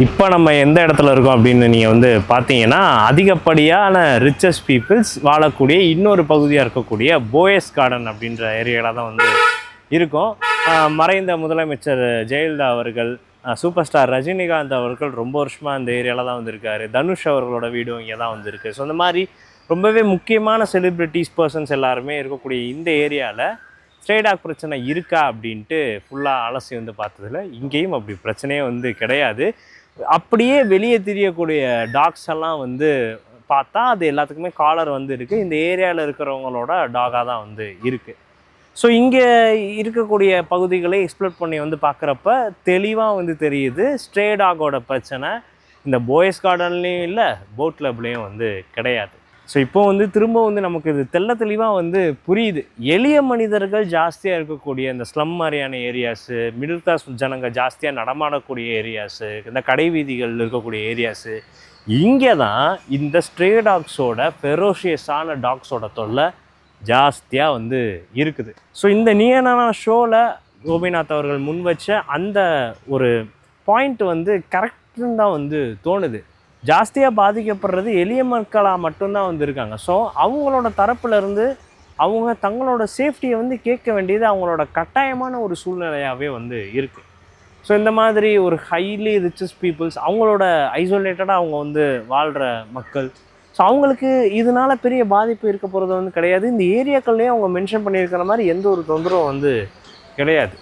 இப்போ நம்ம எந்த இடத்துல இருக்கோம் அப்படின்னு நீங்கள் வந்து பார்த்தீங்கன்னா, அதிகப்படியான ரிச்சஸ்ட் பீப்புள்ஸ் வாழக்கூடிய இன்னொரு பகுதியாக இருக்கக்கூடிய போயஸ் கார்டன் அப்படின்ற ஏரியாவில் தான் வந்து இருக்கோம். மறைந்த முதலமைச்சர் ஜெயலலிதா அவர்கள், சூப்பர் ஸ்டார் ரஜினிகாந்த் அவர்கள் ரொம்ப வருஷமாக அந்த ஏரியாவில் தான் வந்திருக்காரு. தனுஷ் அவர்களோட வீடும் இங்கே தான் வந்திருக்கு. ஸோ அந்த மாதிரி ரொம்பவே முக்கியமான செலிப்ரிட்டிஸ் பர்சன்ஸ் எல்லாருமே இருக்கக்கூடிய இந்த ஏரியாவில் ஸ்ட்ரே டாக் பிரச்சனை இருக்கா அப்படின்ட்டு ஃபுல்லாக அலசி வந்து பார்த்ததில்ல. இங்கேயும் அப்படி பிரச்சனையே வந்து கிடையாது. அப்படியே வெளியே தெரியக்கூடிய டாக்ஸ் எல்லாம் வந்து பார்த்தா அது எல்லாத்துக்குமே காலர் வந்து இருக்குது. இந்த ஏரியாவில் இருக்கிறவங்களோட டாகாக தான் வந்து இருக்குது. ஸோ இங்கே இருக்கக்கூடிய பகுதிகளை எக்ஸ்ப்ளோர் பண்ணி வந்து பார்க்குறப்ப தெளிவாக வந்து தெரியுது ஸ்ட்ரே டாகோட பிரச்சனை இந்த போயஸ் கார்டன்லேயும் இல்லை, போட் கிளப்லேயும் வந்து கிடையாது. ஸோ இப்போ வந்து திரும்ப வந்து நமக்கு இது தெளிவாக வந்து புரியுது. எளிய மனிதர்கள் ஜாஸ்தியாக இருக்கக்கூடிய இந்த ஸ்லம் மாதிரியான ஏரியாஸு, மிடில் கிளாஸ் ஜனங்க ஜாஸ்தியாக நடமாடக்கூடிய ஏரியாஸு, இந்த கடை வீதிகள் இருக்கக்கூடிய ஏரியாஸு, இங்கே தான் இந்த ஸ்ட்ரே டாக்ஸோட ஃபெரோஷியஸான டாக்ஸோட தொல்லை ஜாஸ்தியாக வந்து இருக்குது. ஸோ இந்த நீனான ஷோவில் கோபிநாத் அவர்கள் முன் வச்ச அந்த ஒரு பாயிண்ட் வந்து கரெக்டுன்னு தான் வந்து தோணுது. ஜாஸ்தியாக பாதிக்கப்படுறது எளிய மக்களாக மட்டும்தான் வந்து இருக்காங்க. ஸோ அவங்களோட தரப்புலேருந்து அவங்க தங்களோட சேஃப்டியை வந்து கேட்க வேண்டியது அவங்களோட கட்டாயமான ஒரு சூழ்நிலையாகவே வந்து இருக்குது. ஸோ இந்த மாதிரி ஒரு ஹைலி ரிச்சஸ்ட் பீப்புள்ஸ் அவங்களோட ஐசோலேட்டடாக அவங்க வந்து வாழ்கிற மக்கள், ஸோ அவங்களுக்கு இதனால் பெரிய பாதிப்பு இருக்க போகிறது வந்து கிடையாது. இந்த ஏரியாக்கள்லேயும் அவங்க மென்ஷன் பண்ணியிருக்கிற மாதிரி எந்த ஒரு தொந்தரவும் வந்து கிடையாது.